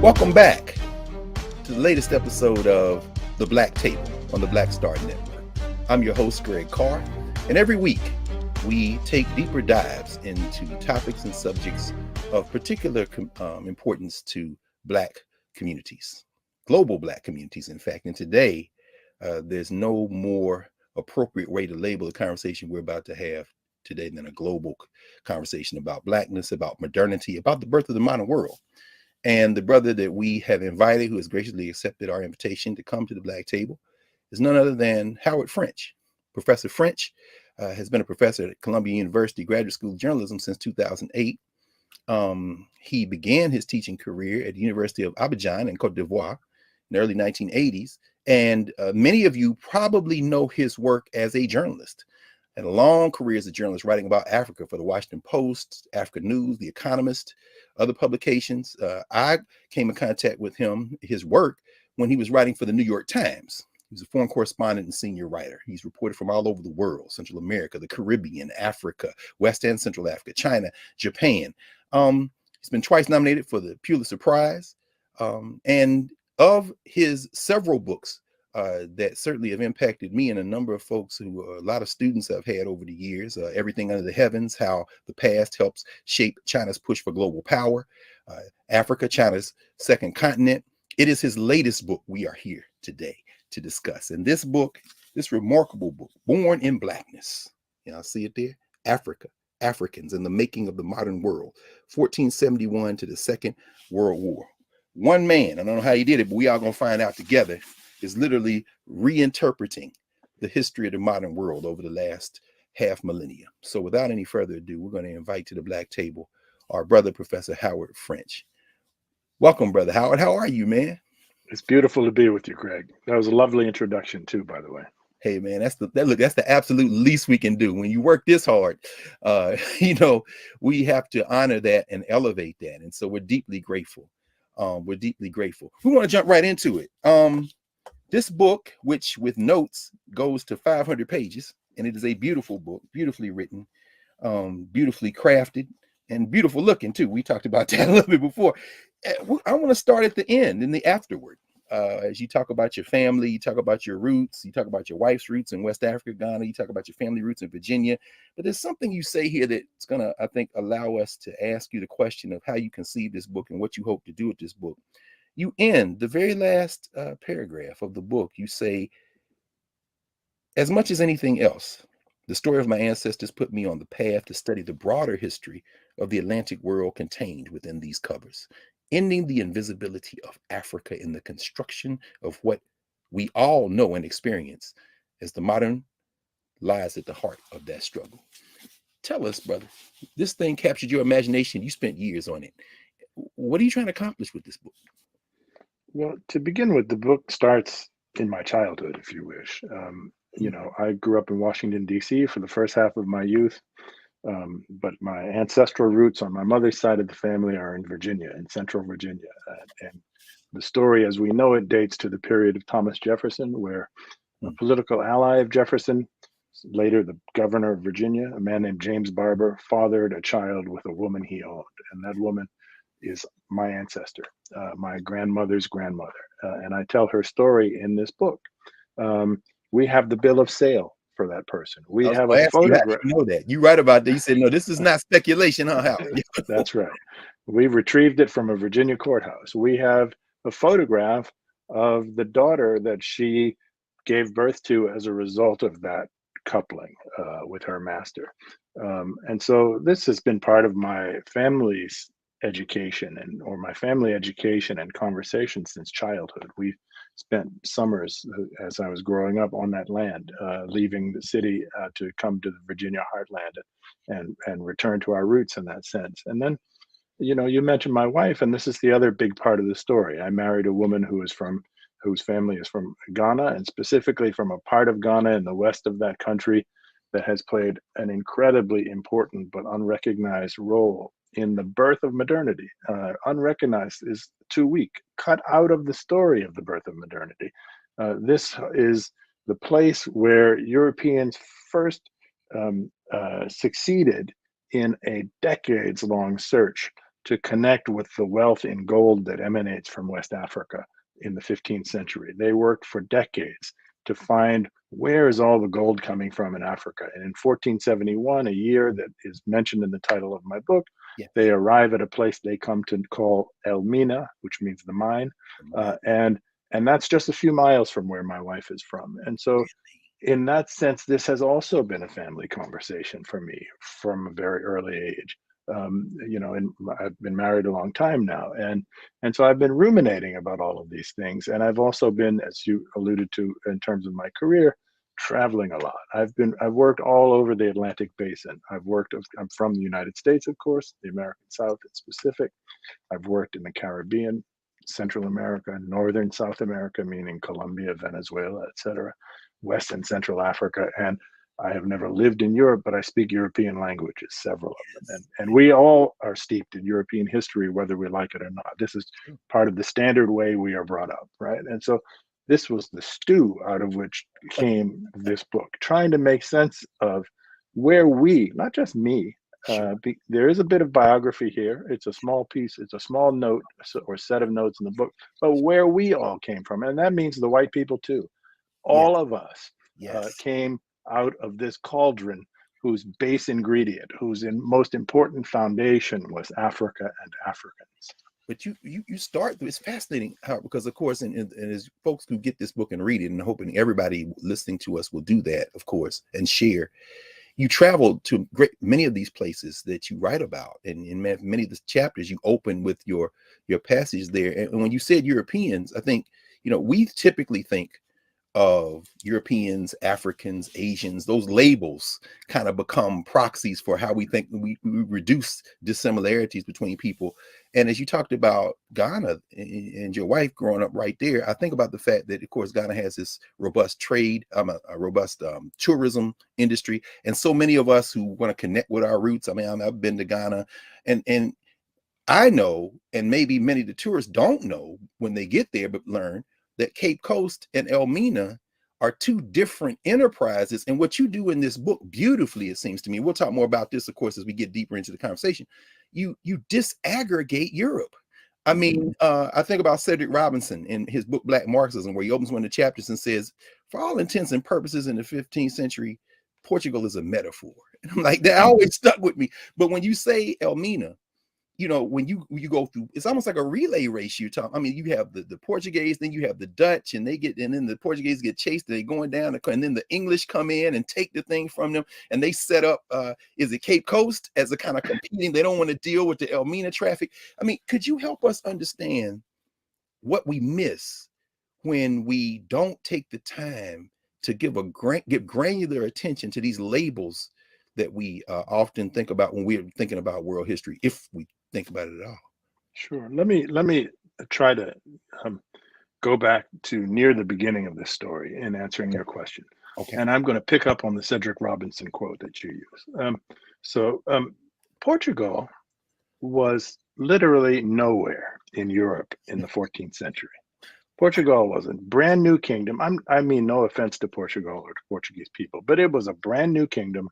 Welcome back to the latest episode of The Black Table on the Black Star Network. I'm your host, Greg Carr, and every week we take deeper dives into topics and subjects of particular importance to Black communities, global Black communities, in fact. And today, there's no more appropriate way to label the conversation we're about to have today than a global conversation about Blackness, about modernity, about the birth of the modern world. And the brother that we have invited, who has graciously accepted our invitation to come to the Black Table, is none other than Howard French. Professor French has been a professor at Columbia University Graduate School of Journalism since 2008. He began his teaching career at the University of Abidjan in Cote d'Ivoire in the early 1980s. And many of you probably know his work as a journalist. Had a long career as a journalist writing about Africa for the Washington Post, Africa News, The Economist, other publications. I came in contact with his work, when he was writing for the New York Times. He was a foreign correspondent and senior writer. He's reported from all over the world: Central America, the Caribbean, Africa, West and Central Africa, China, Japan. He's been twice nominated for the Pulitzer Prize. And of his several books that certainly have impacted me and a number of folks who a lot of students I've had over the years, Everything Under the Heavens, How the Past Helps Shape China's Push for Global Power, Africa, China's Second Continent. It is his latest book we are here today to discuss. And this book, this remarkable book, Born in Blackness, I see it there, Africa, Africans and the Making of the Modern World, 1471 to the Second World War. One man, I don't know how he did it, but we all gonna find out together, is literally reinterpreting the history of the modern world over the last half millennia. So without any further ado, we're going to invite to the Black Table our brother, Professor Howard French. Welcome, Brother Howard. How are you, man? It's beautiful to be with you, Greg. That was a lovely introduction too, by the way. Hey, man, that's the absolute least we can do. When you work this hard, we have to honor that and elevate that. And so we're deeply grateful. We want to jump right into it. This book, which with notes goes to 500 pages, and it is a beautiful book, beautifully written, beautifully crafted, and beautiful looking too. We talked about that a little bit before. I want to start at the end, in the afterward. As you talk about your family, you talk about your roots, you talk about your wife's roots in West Africa, Ghana, you talk about your family roots in Virginia. But there's something you say here that's going to, I think, allow us to ask you the question of how you conceive this book and what you hope to do with this book. You end the very last paragraph of the book. You say, as much as anything else, the story of my ancestors put me on the path to study the broader history of the Atlantic world contained within these covers, ending the invisibility of Africa in the construction of what we all know and experience as the modern lies at the heart of that struggle. Tell us, brother, this thing captured your imagination. You spent years on it. What are you trying to accomplish with this book? Well, to begin with, the book starts in my childhood, if you wish. I grew up in Washington, D.C. for the first half of my youth, but my ancestral roots on my mother's side of the family are in Virginia, in central Virginia. And the story as we know it dates to the period of Thomas Jefferson, where a political ally of Jefferson, later the governor of Virginia, a man named James Barber, fathered a child with a woman he owned. And that woman is my ancestor, my grandmother's grandmother. And I tell her story in this book. We have the bill of sale for that person. We have a photograph. You know that. You write about that. You said, no, this is not speculation, huh, Howard? That's right. We retrieved it from a Virginia courthouse. We have a photograph of the daughter that she gave birth to as a result of that coupling with her master. And so this has been part of my family's education or my family education and conversation since childhood. We spent summers as I was growing up on that land, leaving the city to come to the Virginia heartland and return to our roots in that sense. And then, you mentioned my wife, and this is the other big part of the story. I married a woman whose family is from Ghana, and specifically from a part of Ghana in the west of that country that has played an incredibly important but unrecognized role in the birth of modernity. Unrecognized is too weak, cut out of the story of the birth of modernity. This is the place where Europeans first succeeded in a decades-long search to connect with the wealth in gold that emanates from West Africa in the 15th century. They worked for decades to find where is all the gold coming from in Africa. And in 1471, a year that is mentioned in the title of my book, Yeah. they arrive at a place they come to call Elmina, which means the mine. And that's just a few miles from where my wife is from. And so in that sense, this has also been a family conversation for me from a very early age. And I've been married a long time now, and so I've been ruminating about all of these things. And I've also been, as you alluded to, in terms of my career, traveling a lot. I've worked all over the Atlantic Basin. I'm from the United States, of course, the American South in specific. I've worked in the Caribbean, Central America, Northern South America, meaning Colombia, Venezuela, etc., West and Central Africa, and I have never lived in Europe, but I speak European languages, several of them. And we all are steeped in European history, whether we like it or not. This is part of the standard way we are brought up, right? And so this was the stew out of which came this book, trying to make sense of where we, not just me, there is a bit of biography here. It's a small piece, it's a small note or set of notes in the book, but where we all came from. And that means the white people too. All of us came out of this cauldron whose base ingredient, whose most important foundation was Africa and Africans. But you start, it's fascinating how, because of course, and as folks who get this book and read it, and hoping everybody listening to us will do that, of course, and share. You traveled to many of these places that you write about, and in many of the chapters you open with your passage there. And when you said Europeans, I think, we typically think of Europeans, Africans, Asians. Those labels kind of become proxies for how we think. We reduce dissimilarities between people. And as you talked about Ghana and your wife growing up right there, I think about the fact that, of course, Ghana has this robust trade, a robust tourism industry, and so many of us who want to connect with our roots. I mean, I've been to Ghana, and I know, and maybe many of the tourists don't know when they get there, but learn that Cape Coast and Elmina are two different enterprises. And what you do in this book beautifully, it seems to me, we'll talk more about this, of course, as we get deeper into the conversation, you disaggregate Europe. I mean, I think about Cedric Robinson in his book, Black Marxism, where he opens one of the chapters and says, for all intents and purposes in the 15th century, Portugal is a metaphor. And I'm like, that always stuck with me. But when you say Elmina, when you go through, it's almost like a relay race. You have the Portuguese, then you have the Dutch, and then the Portuguese get chased, and they're going down, and then the English come in and take the thing from them, and they set up, is it Cape Coast as a kind of competing? They don't want to deal with the Elmina traffic. I mean, could you help us understand what we miss when we don't take the time to give granular attention to these labels that we often think about when we're thinking about world history, if we think about it at all? Sure. Let me try to go back to near the beginning of this story in answering your question. Okay. And I'm going to pick up on the Cedric Robinson quote that you use. Portugal was literally nowhere in Europe in the 14th century. Portugal was a brand new kingdom. I mean, no offense to Portugal or to Portuguese people, but it was a brand new kingdom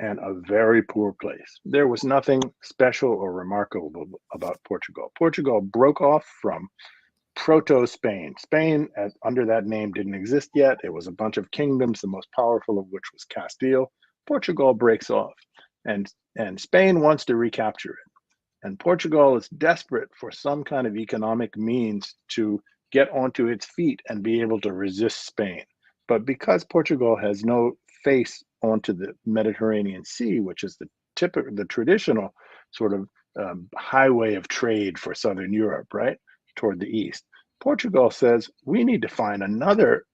and a very poor place. There was nothing special or remarkable about Portugal. Portugal broke off from proto-Spain. Spain, under that name, didn't exist yet. It was a bunch of kingdoms, the most powerful of which was Castile. Portugal breaks off, and Spain wants to recapture it. And Portugal is desperate for some kind of economic means to get onto its feet and be able to resist Spain. But because Portugal has no face onto the Mediterranean Sea, which is the traditional sort of highway of trade for Southern Europe, right, toward the east, Portugal says, we need to find another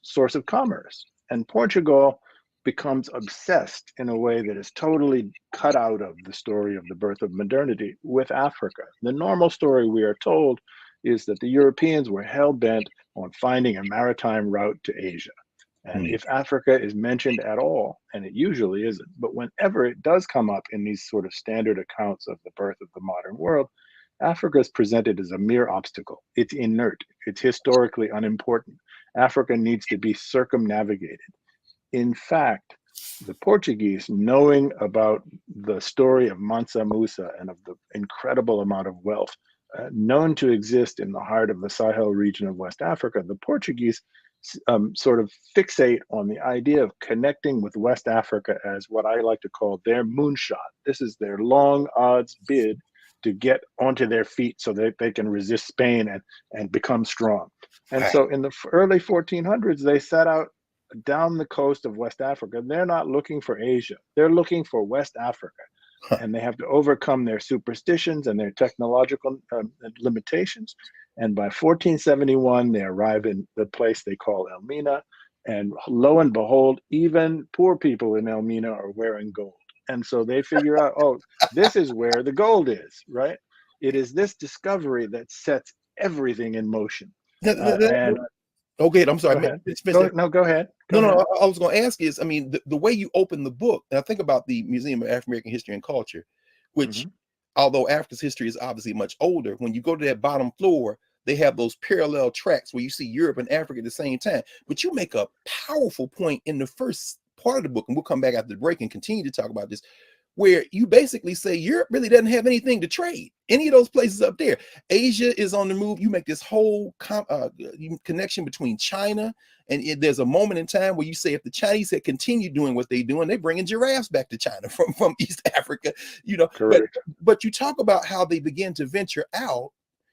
source of commerce. And Portugal becomes obsessed in a way that is totally cut out of the story of the birth of modernity with Africa. The normal story we are told is that the Europeans were hell-bent on finding a maritime route to Asia. And if Africa is mentioned at all, and it usually isn't, but whenever it does come up in these sort of standard accounts of the birth of the modern world, Africa is presented as a mere obstacle. It's inert. It's historically unimportant. Africa needs to be circumnavigated. In fact, The Portuguese, knowing about the story of Mansa Musa and of the incredible amount of wealth known to exist in the heart of the Sahel region of West Africa, the Portuguese sort of fixate on the idea of connecting with West Africa as what I like to call their moonshot. This is their long odds bid to get onto their feet so that they can resist Spain and become strong. And so in the early 1400s, they set out down the coast of West Africa. They're not looking for Asia. They're looking for West Africa. And they have to overcome their superstitions and their technological limitations. And by 1471, they arrive in the place they call Elmina. And lo and behold, even poor people in Elmina are wearing gold. And so they figure out, oh, this is where the gold is, right? It is this discovery that sets everything in motion. Okay, I'm sorry. Go ahead. I was going to ask is, I mean, the way you open the book, and I think about the Museum of African American History and Culture, which, although Africa's history is obviously much older, when you go to that bottom floor, they have those parallel tracks where you see Europe and Africa at the same time. But you make a powerful point in the first part of the book, and we'll come back after the break and continue to talk about this, where you basically say Europe really doesn't have anything to trade. Any of those places up there. Asia is on the move. You make this whole connection between China, and there's a moment in time where you say if the Chinese had continued doing what they're doing, they're bringing giraffes back to China from East Africa, you know. But you talk about how they begin to venture out.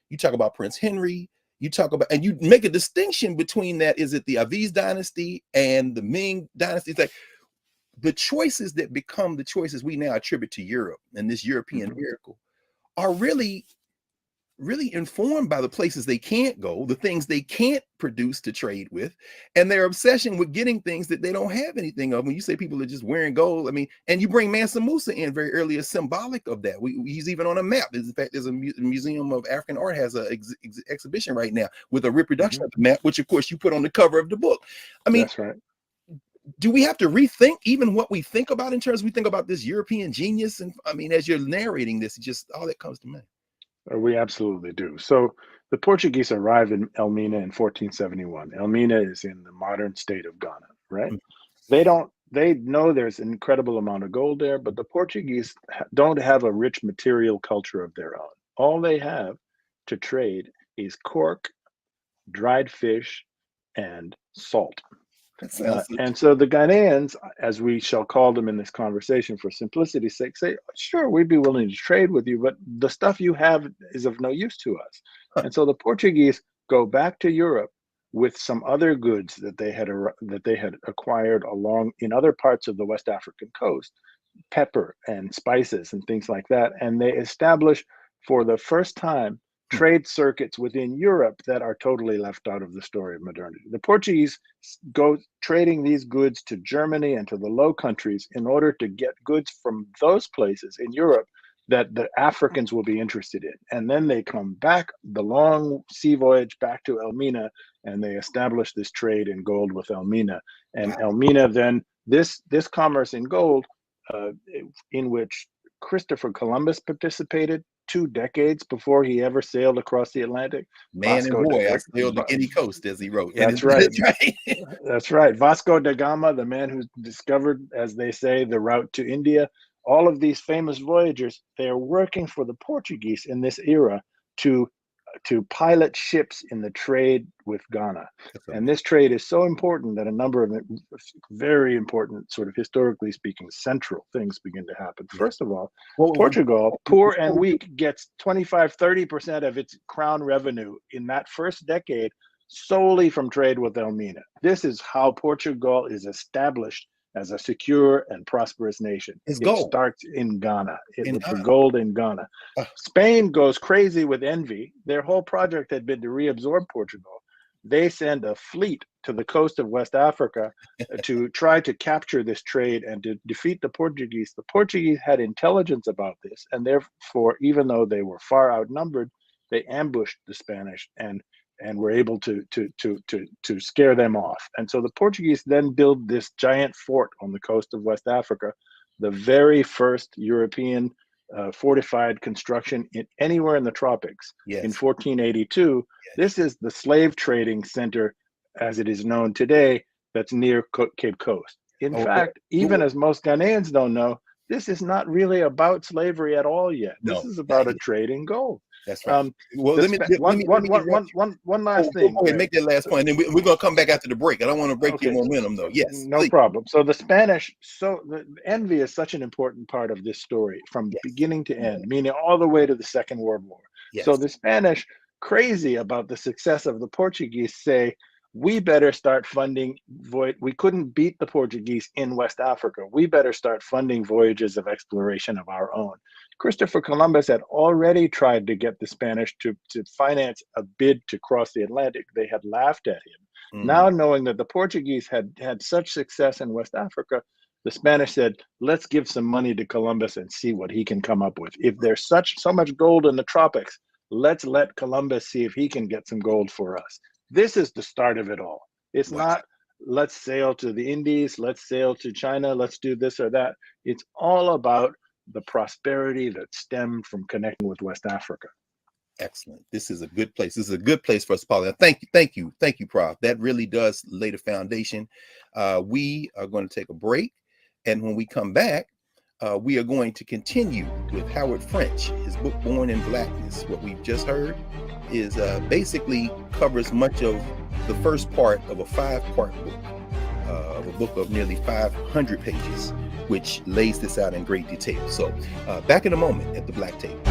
You talk about Prince Henry. You talk about, and you make a distinction between that. Is it the Aviz dynasty and the Ming dynasty? It's like the choices that become the choices we now attribute to Europe and this European miracle are really informed by the places they can't go, the things they can't produce to trade with, and their obsession with getting things that they don't have anything of. When you say people are just wearing gold, I mean, and you bring Mansa Musa in very early as symbolic of that. He's even on a map. In fact, there's a Museum of African Art has an exhibition right now with a reproduction of the map, which of course you put on the cover of the book. I mean, that's right. Do we have to rethink even what we think about in terms we think about this European genius? And I mean, as you're narrating this, just all that comes to mind. We absolutely do. So the Portuguese arrive in Elmina in 1471. Elmina is in the modern state of Ghana, right? They know there's an incredible amount of gold there, but the Portuguese don't have a rich material culture of their own. All they have to trade is cork, dried fish, and salt. And so the Ghanaians, as we shall call them in this conversation for simplicity's sake, say, sure, we'd be willing to trade with you, but the stuff you have is of no use to us. And so the Portuguese go back to Europe with some other goods that they had acquired along in other parts of the West African coast, pepper and spices and things like that. And they establish for the first time trade circuits within Europe that are totally left out of the story of modernity. The Portuguese go trading these goods to Germany and to the Low Countries in order to get goods from those places in Europe that the Africans will be interested in. And then they come back, the long sea voyage back to Elmina, and they establish this trade in gold with Elmina. And Elmina then, this commerce in gold, in which Christopher Columbus participated 2 decades before he ever sailed across the Atlantic. Man and boy, I sailed the Guinea coast, as he wrote. That's right. That's right. Vasco da Gama, the man who discovered, as they say, the route to India. All of these famous voyagers, they are working for the Portuguese in this era to pilot ships in the trade with Ghana. And this trade is so important that a number of very important, sort of historically speaking, central things begin to happen. First of all, Portugal, poor and weak, gets 25-30% of its crown revenue in that first decade solely from trade with Elmina. This is how Portugal is established as a secure and prosperous nation. It starts in Ghana, the gold in Ghana. Spain goes crazy with envy. Their whole project had been to reabsorb Portugal. They send a fleet to the coast of West Africa to try to capture this trade and to defeat the Portuguese. The Portuguese had intelligence about this, and therefore, even though they were far outnumbered, they ambushed the Spanish and were able to scare them off. And so the Portuguese then build this giant fort on the coast of West Africa, the very first European fortified construction anywhere in the tropics. In 1482. This is the slave trading center, as it is known today, that's near Cape Coast. In Okay. fact, even as most Ghanaians don't know, this is not really about slavery at all yet. This No, is not about a yet. trade in gold. That's right. Well, The let me spe- let me let me interrupt you. one Oh, last go thing, ahead, Greg. make that last point, and then we're gonna come back after the break. I don't want to break your Okay, momentum, though. Yes, no please. problem. So the Spanish, so the envy is such an important part of this story from Yes, beginning to end, meaning all the way to the Second World War. So yes. the Spanish, crazy about the success of the Portuguese, say, we better start funding we couldn't beat the Portuguese in West Africa. We better start funding voyages of exploration of our own. Christopher Columbus had already tried to get the Spanish to finance a bid to cross the Atlantic. They had laughed at him. Mm, Now, knowing that the Portuguese had such success in West Africa, the Spanish said, let's give some money to Columbus and see what he can come up with. If there's so much gold in the tropics, let's let Columbus see if he can get some gold for us. This is the start of it all. It's wow. not, let's sail to the Indies, let's sail to China, let's do this or that. It's all about the prosperity that stemmed from connecting with West Africa. Excellent. This is a good place. This is a good place for us, Paul. Thank you, Prof. That really does lay the foundation. We are going to take a break, and when we come back, we are going to continue with Howard French. His book "Born in Blackness." What we've just heard is basically covers much of the first part of a 5-part book, of a book of nearly 500 pages, which lays this out in great detail. So, back in a moment at the Black Table.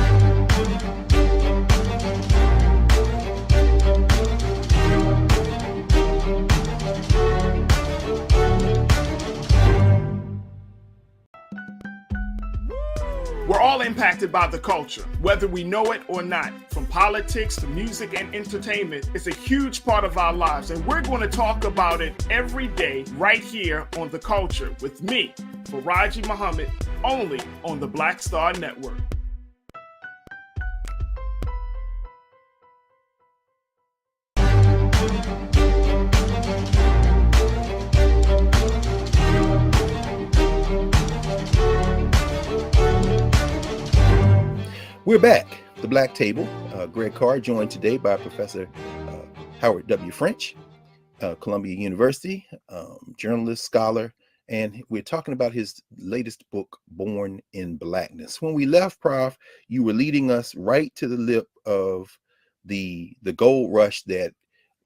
We're all impacted by the culture, whether we know it or not. From politics to music and entertainment, it's a huge part of our lives, and we're going to talk about it every day right here on The Culture with me, Faraji Muhammad, only on the Black Star Network. We're back. The Black Table. Greg Carr, joined today by Professor Howard W. French, Columbia University, journalist, scholar, and we're talking about his latest book, Born in Blackness. When we left, Prof, you were leading us right to the lip of the gold rush that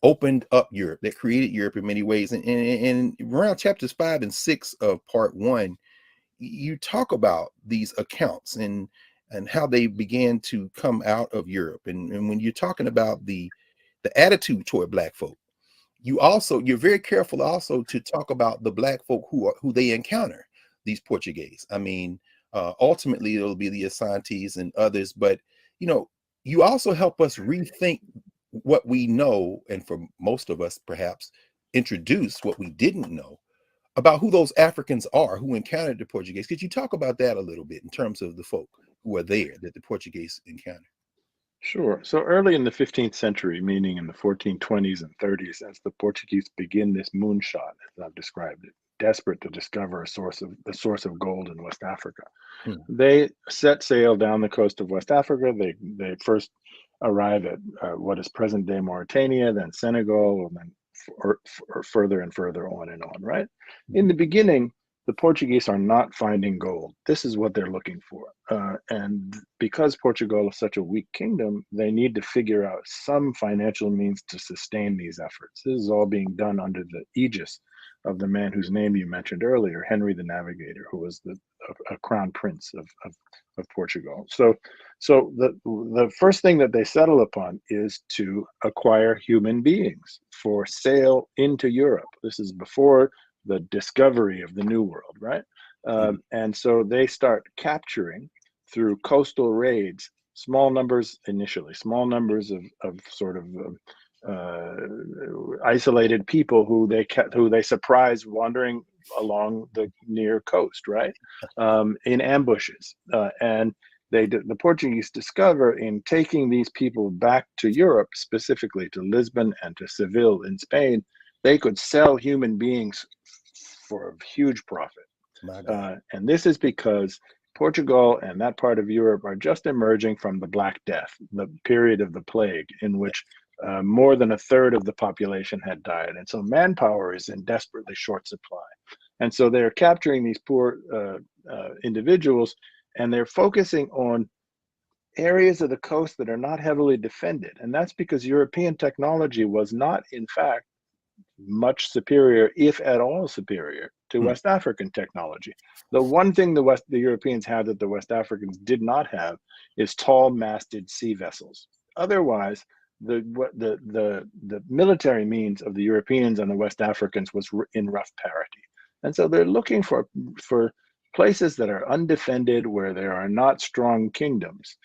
opened up Europe, that created Europe in many ways. And around chapters 5 and 6 of part 1, you talk about these accounts and how they began to come out of Europe. And when you're talking about the attitude toward Black folk, you're very careful also to talk about the Black folk who they encounter, these Portuguese. I mean, ultimately it'll be the Asantes and others, but you also help us rethink what we know, and for most of us perhaps introduce what we didn't know about who those Africans are who encountered the Portuguese. Could you talk about that a little bit in terms of the folk who are there that the Portuguese encountered? Sure. So early in the 15th century, meaning in the 1420s and 30s, as the Portuguese begin this moonshot, as I've described it, desperate to discover the source of gold in West Africa, they set sail down the coast of West Africa. They first arrive at what is present-day Mauritania, then Senegal, and then or further and further on and on. Right. In the beginning, the Portuguese are not finding gold. This is what they're looking for. And because Portugal is such a weak kingdom, they need to figure out some financial means to sustain these efforts. This is all being done under the aegis of the man whose name you mentioned earlier, Henry the Navigator, who was a crown prince of Portugal. So the first thing that they settle upon is to acquire human beings for sale into Europe. This is before the discovery of the New World, right? And so they start capturing through coastal raids, small numbers initially, small numbers of sort of isolated people who they surprise wandering along the near coast, right? In ambushes, and the Portuguese discover in taking these people back to Europe, specifically to Lisbon and to Seville in Spain, they could sell human beings for a huge profit. And this is because Portugal and that part of Europe are just emerging from the Black Death, the period of the plague in which more than a third of the population had died. And so manpower is in desperately short supply. And so they're capturing these poor individuals, and they're focusing on areas of the coast that are not heavily defended. And that's because European technology was not, in fact, much superior, if at all superior, to West African technology. The one thing the Europeans had that the West Africans did not have is tall-masted sea vessels. Otherwise, the military means of the Europeans and the West Africans was in rough parity. And so they're looking for places that are undefended, where there are not strong kingdoms,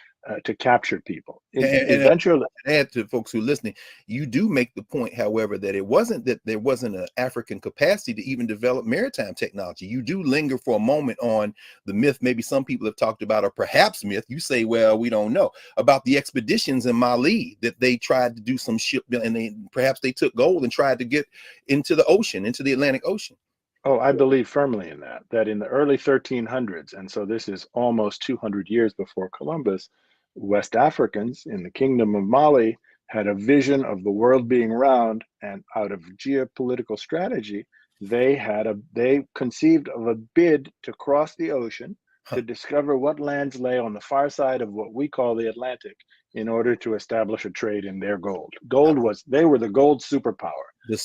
to capture people. Eventually, add to folks who are listening, you do make the point, however, that it wasn't that there wasn't an African capacity to even develop maritime technology. You do linger for a moment on the myth, maybe some people have talked about, or perhaps myth, you say, well, we don't know, about the expeditions in Mali that they tried to do some shipbuilding, and perhaps they took gold and tried to get into the ocean, into the Atlantic Ocean. Oh, I believe firmly in that in the early 1300s, and so this is almost 200 years before Columbus, West Africans in the Kingdom of Mali had a vision of the world being round, and out of geopolitical strategy, they conceived of a bid to cross the ocean to discover what lands lay on the far side of what we call the Atlantic, in order to establish a trade in their gold. They were the gold superpower,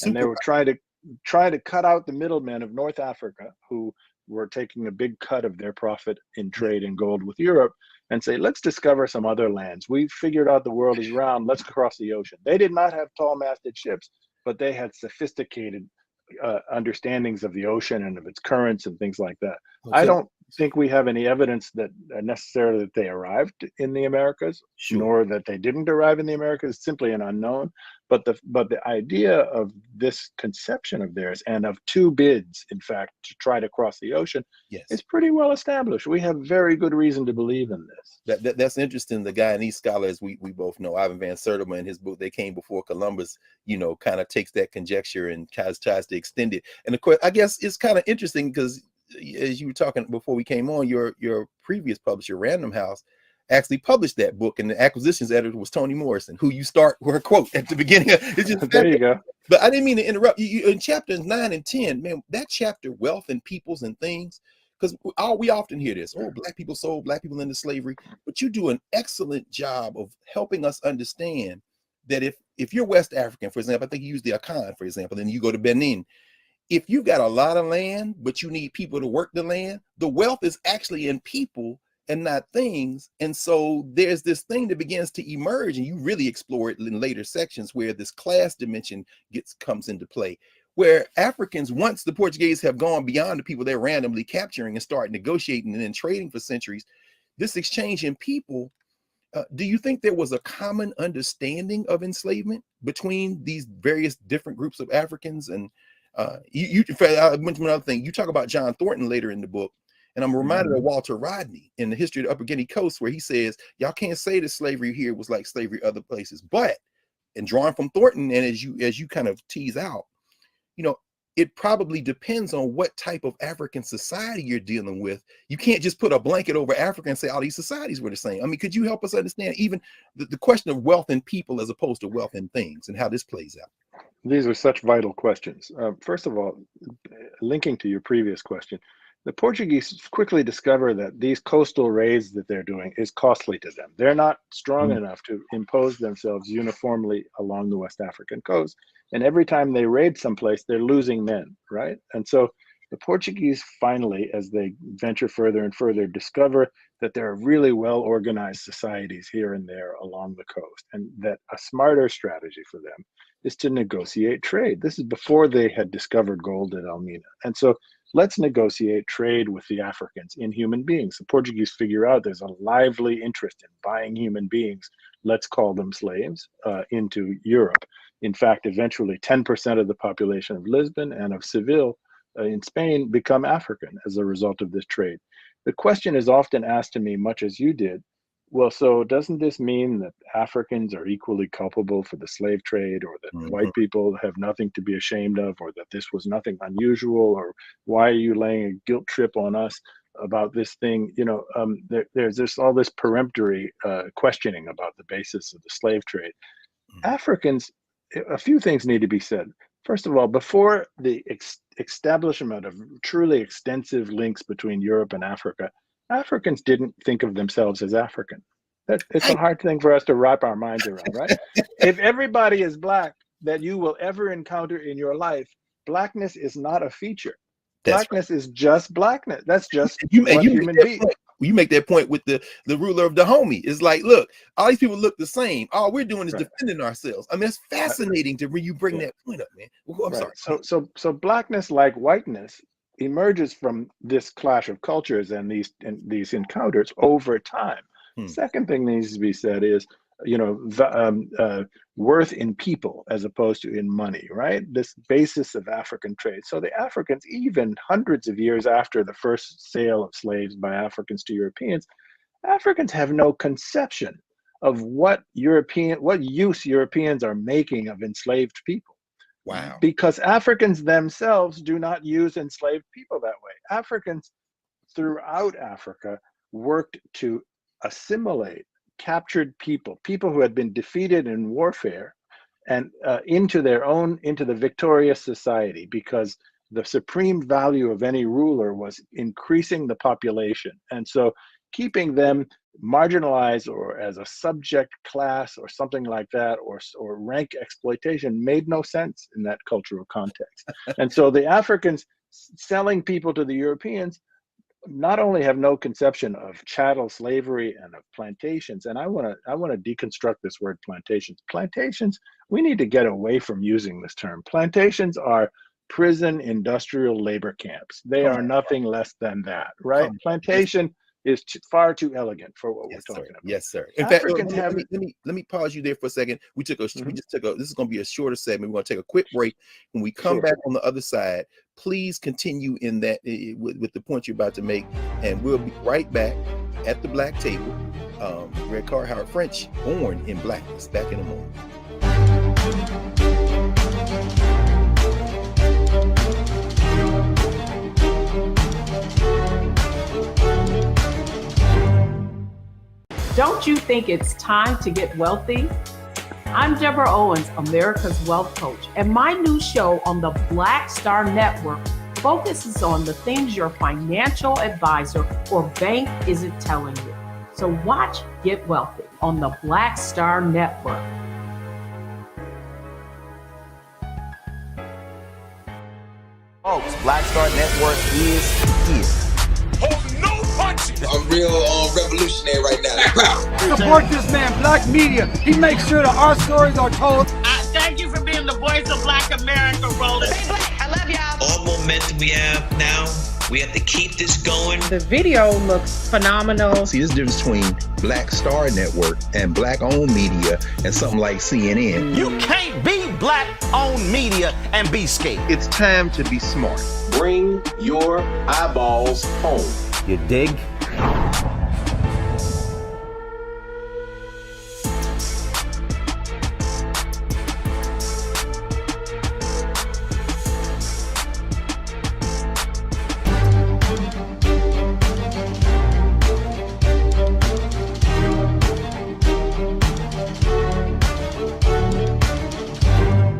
and they were trying to cut out the middlemen of North Africa, who were taking a big cut of their profit in trade in gold with Europe, and say, let's discover some other lands. We figured out the world is round, let's cross the ocean. They did not have tall-masted ships, but they had sophisticated understandings of the ocean and of its currents and things like that. Okay. I don't think we have any evidence that necessarily that they arrived in the Americas, nor that they didn't arrive in the Americas. It's simply an unknown. But the idea of this conception of theirs, and of two bids, in fact, to try to cross the ocean, is pretty well established. We have very good reason to believe in this. That's interesting. The Guyanese scholars we both know, Ivan Van Sertima, in his book "They Came Before Columbus," kind of takes that conjecture and tries to extend it. And of course, I guess it's kind of interesting because, as you were talking before we came on, your previous publisher, Random House, actually published that book, and the acquisitions editor was Toni Morrison, who you start her quote at the beginning. It's just there you go. But I didn't mean to interrupt you. In chapters 9 and 10, man, that chapter, Wealth and Peoples and Things, because we often hear this, black people sold black people into slavery, but you do an excellent job of helping us understand that if you're West African, for example, I think you use the Akan, for example, then you go to Benin. If you've got a lot of land, but you need people to work the land, the wealth is actually in people and not things. And so there's this thing that begins to emerge, and you really explore it in later sections, where this class dimension comes into play, where Africans, once the Portuguese have gone beyond the people they're randomly capturing and start negotiating and then trading for centuries, this exchange in people, do you think there was a common understanding of enslavement between these various different groups of Africans? And I went to another thing. You talk about John Thornton later in the book, and I'm reminded of Walter Rodney in the History of the Upper Guinea Coast, where he says, y'all can't say that slavery here was like slavery other places. But, and drawing from Thornton, and as you kind of tease out, it probably depends on what type of African society you're dealing with. You can't just put a blanket over Africa and say all these societies were the same. I mean, could you help us understand even the question of wealth and people as opposed to wealth and things, and how this plays out? These are such vital questions. First of all, linking to your previous question, the Portuguese quickly discover that these coastal raids that they're doing is costly to them. They're not strong enough to impose themselves uniformly along the West African coast. And every time they raid someplace, they're losing men, right? And so the Portuguese finally, as they venture further and further, discover that there are really well-organized societies here and there along the coast, and that a smarter strategy for them is to negotiate trade. This is before they had discovered gold at Elmina. And so let's negotiate trade with the Africans in human beings. The Portuguese figure out there's a lively interest in buying human beings, let's call them slaves, into Europe. In fact, eventually 10% of the population of Lisbon and of Seville in Spain become African as a result of this trade. The question is often asked to me, much as you did, well, so doesn't this mean that Africans are equally culpable for the slave trade, or that white people have nothing to be ashamed of, or that this was nothing unusual, or why are you laying a guilt trip on us about this thing? There's just all this peremptory questioning about the basis of the slave trade. Africans, a few things need to be said. First of all, before the establishment of truly extensive links between Europe and Africa, Africans didn't think of themselves as African. It's a hard thing for us to wrap our minds around, right? If everybody is Black that you will ever encounter in your life, Blackness is not a feature. Blackness is just Blackness. That's just what human beings. You make that point with the ruler of Dahomey. It's like, look, all these people look the same. All we're doing is defending ourselves. I mean, it's fascinating to when you bring that point up, man. Well, I'm sorry. So Blackness, like whiteness, emerges from this clash of cultures and these encounters over time. Second thing that needs to be said is, worth in people as opposed to in money, right? This basis of African trade. So the Africans, even hundreds of years after the first sale of slaves by Africans to Europeans, Africans have no conception of what use Europeans are making of enslaved people. Wow. Because Africans themselves do not use enslaved people that way. Africans throughout Africa worked to assimilate captured people who had been defeated in warfare, and into the victorious society, because the supreme value of any ruler was increasing the population. And so keeping them marginalized or as a subject class or something like that, or rank exploitation, made no sense in that cultural context. And so the Africans selling people to the Europeans not only have no conception of chattel slavery and of plantations, and I want to deconstruct this word plantations. Plantations, we need to get away from using this term. Plantations are prison industrial labor camps. They are nothing less than that, right? Plantation is far too elegant for what we're talking about. Yes, sir. In fact, let me pause you there for a second. We just took this is going to be a shorter segment. We're going to take a quick break. When we come back on the other side, please continue in that with the point you're about to make, and we'll be right back at the Black Table. Greg Carr, Howard French, born in Blackness. Back in a moment. Don't you think it's time to get wealthy? I'm Deborah Owens, America's Wealth Coach, and my new show on the Black Star Network focuses on the things your financial advisor or bank isn't telling you. So watch Get Wealthy on the Black Star Network. Folks, Black Star Network is here. Oh, no punches! I'm real revolutionary right now. Support this man, Black Media. He makes sure that our stories are told. Thank you for being the voice of Black America, Roland. Stay Black. I love y'all. All momentum we have now, we have to keep this going. The video looks phenomenal. See, this difference between Black Star Network and Black-owned media and something like CNN. You can't be Black-owned media and be scared. It's time to be smart. Bring your eyeballs home. You dig?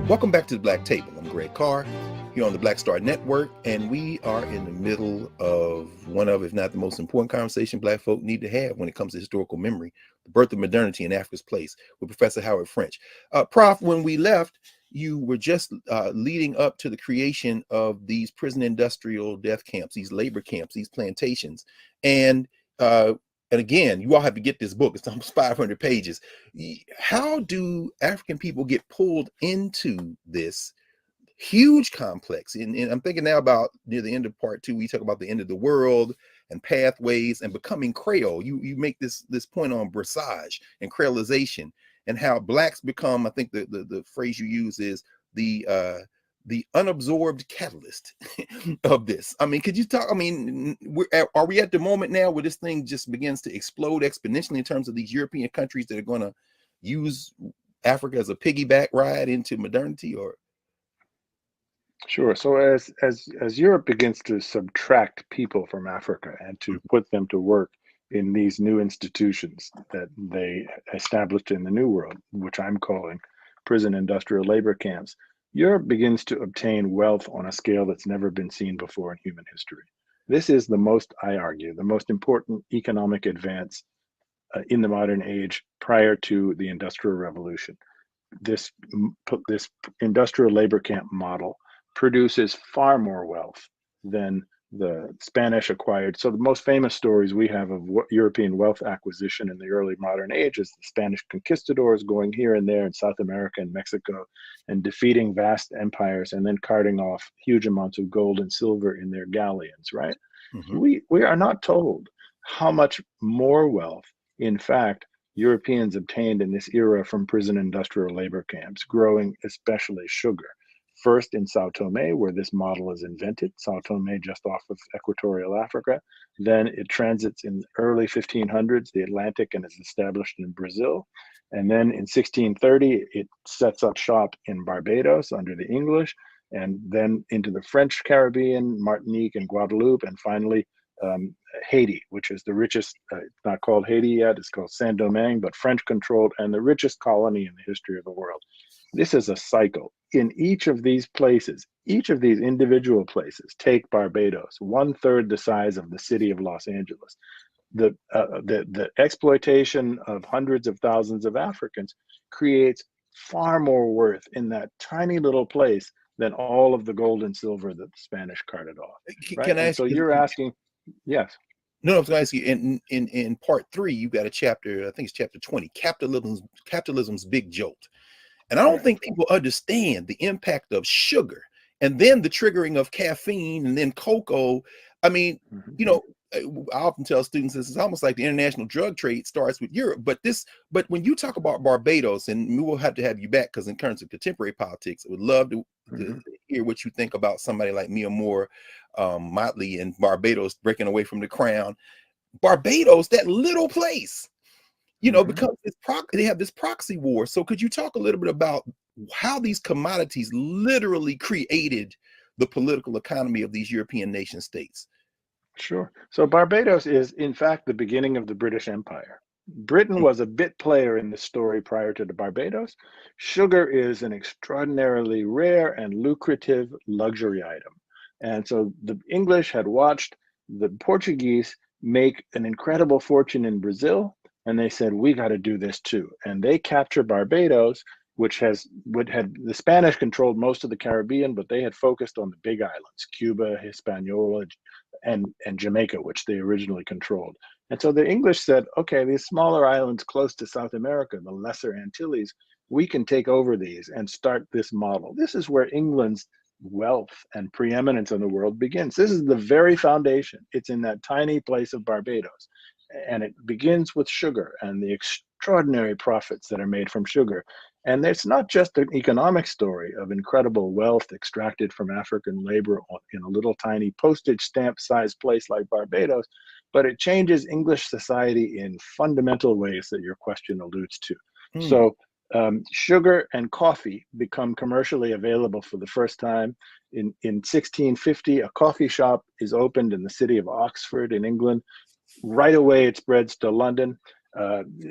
Welcome back to the Black Table. I'm Greg Carr, here on the Black Star Network, and we are in the middle of one of, if not the most important conversation Black folk need to have when it comes to historical memory, the birth of modernity in Africa's place, with Professor Howard French. Prof, when we left, you were just leading up to the creation of these prison industrial death camps, these labor camps, these plantations, and again, you all have to get this book. It's almost 500 pages. How do African people get pulled into this huge complex? And I'm thinking now about near the end of part 2, we talk about the end of the world and pathways and becoming Creole. You make this point on brassage and creolization and how Blacks become, I think the phrase you use is the unabsorbed catalyst of this. I mean, could you talk? I mean, are we at the moment now where this thing just begins to explode exponentially in terms of these European countries that are going to use Africa as a piggyback ride into modernity? Or sure. So as Europe begins to subtract people from Africa and to put them to work in these new institutions that they established in the New World, which I'm calling prison industrial labor camps, Europe begins to obtain wealth on a scale that's never been seen before in human history. This is the most, I argue, the most important economic advance in the modern age prior to the Industrial Revolution. This industrial labor camp model produces far more wealth than the Spanish acquired. So the most famous stories we have of European wealth acquisition in the early modern age is the Spanish conquistadors going here and there in South America and Mexico and defeating vast empires and then carting off huge amounts of gold and silver in their galleons, right? Mm-hmm. We are not told how much more wealth, in fact, Europeans obtained in this era from prison industrial labor camps, growing especially sugar. First in Sao Tome, where this model is invented, Sao Tome just off of equatorial Africa. Then it transits in the early 1500s, the Atlantic, and is established in Brazil. And then in 1630, it sets up shop in Barbados under the English, and then into the French Caribbean, Martinique and Guadeloupe, and finally Haiti, which is the richest, it's not called Haiti yet, it's called Saint-Domingue, but French controlled and the richest colony in the history of the world. This is a cycle. In each of these places, each of these individual places, take Barbados, 1/3 the size of the city of Los Angeles. The exploitation of hundreds of thousands of Africans creates far more worth in that tiny little place than all of the gold and silver that the Spanish carted off. Right? Can I ask so you, you're asking, yes. No, I was going to ask you, in part 3, you've got a chapter, I think it's chapter 20, capitalism's big jolt. And I don't think people understand the impact of sugar and then the triggering of caffeine and then cocoa. I mean, you know, I often tell students this is almost like the international drug trade starts with Europe. But when you talk about Barbados, and we will have to have you back because in terms of contemporary politics, I would love to hear what you think about somebody like Mia Moore Motley in Barbados breaking away from the crown. Barbados, that little place, you know, because they have this proxy war. So could you talk a little bit about how these commodities literally created the political economy of these European nation states? Sure. So Barbados is, in fact, the beginning of the British Empire. Britain was a bit player in the story prior to the Barbados. Sugar is an extraordinarily rare and lucrative luxury item. And so the English had watched the Portuguese make an incredible fortune in Brazil, and they said, we got to do this too. And they capture Barbados, which had the Spanish controlled most of the Caribbean, but they had focused on the big islands, Cuba, Hispaniola, and Jamaica, which they originally controlled. And so the English said, okay, these smaller islands close to South America, the Lesser Antilles, we can take over these and start this model. This is where England's wealth and preeminence in the world begins. This is the very foundation. It's in that tiny place of Barbados. And it begins with sugar and the extraordinary profits that are made from sugar. And it's not just an economic story of incredible wealth extracted from African labor in a little tiny postage stamp sized place like Barbados, but it changes English society in fundamental ways that your question alludes to. So sugar and coffee become commercially available for the first time. In 1650, a coffee shop is opened in the city of Oxford in England. Right away, it spreads to London.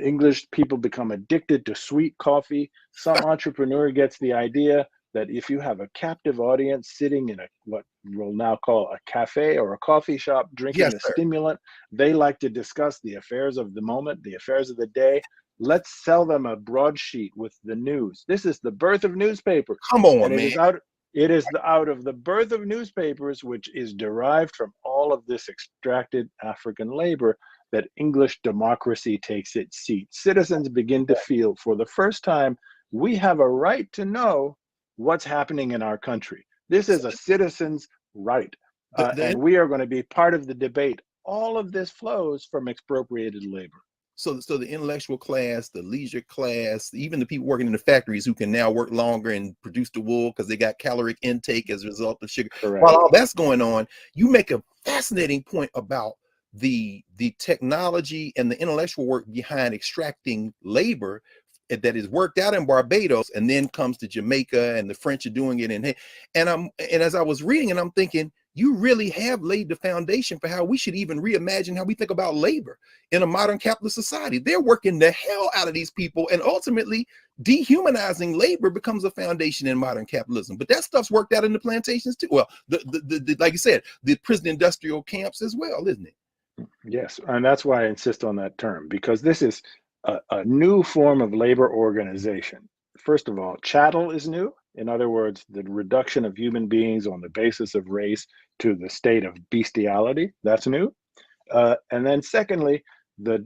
English people become addicted to sweet coffee. Some entrepreneur gets the idea that if you have a captive audience sitting in what we'll now call a cafe or a coffee shop drinking a stimulant, they like to discuss the affairs of the moment, the affairs of the day. Let's sell them a broadsheet with the news. This is the birth of newspapers. Come on, and man. It is out of the birth of newspapers, which is derived from all of this extracted African labor, that English democracy takes its seat. Citizens begin to feel, for the first time, we have a right to know what's happening in our country. This is a citizen's right, and we are going to be part of the debate. All of this flows from expropriated labor. So the intellectual class, the leisure class, even the people working in the factories who can now work longer and produce the wool because they got caloric intake as a result of sugar. Correct. While all that's going on, you make a fascinating point about the technology and the intellectual work behind extracting labor that is worked out in Barbados and then comes to Jamaica, and the French are doing it. And as I was reading, and I'm thinking, you really have laid the foundation for how we should even reimagine how we think about labor in a modern capitalist society. They're working the hell out of these people, and ultimately dehumanizing labor becomes a foundation in modern capitalism. But that stuff's worked out in the plantations too. Well, the like you said, the prison industrial camps as well, isn't it? Yes, and that's why I insist on that term, because this is a new form of labor organization. First of all, chattel is new. In other words, the reduction of human beings on the basis of race to the state of bestiality, that's new. And then secondly, the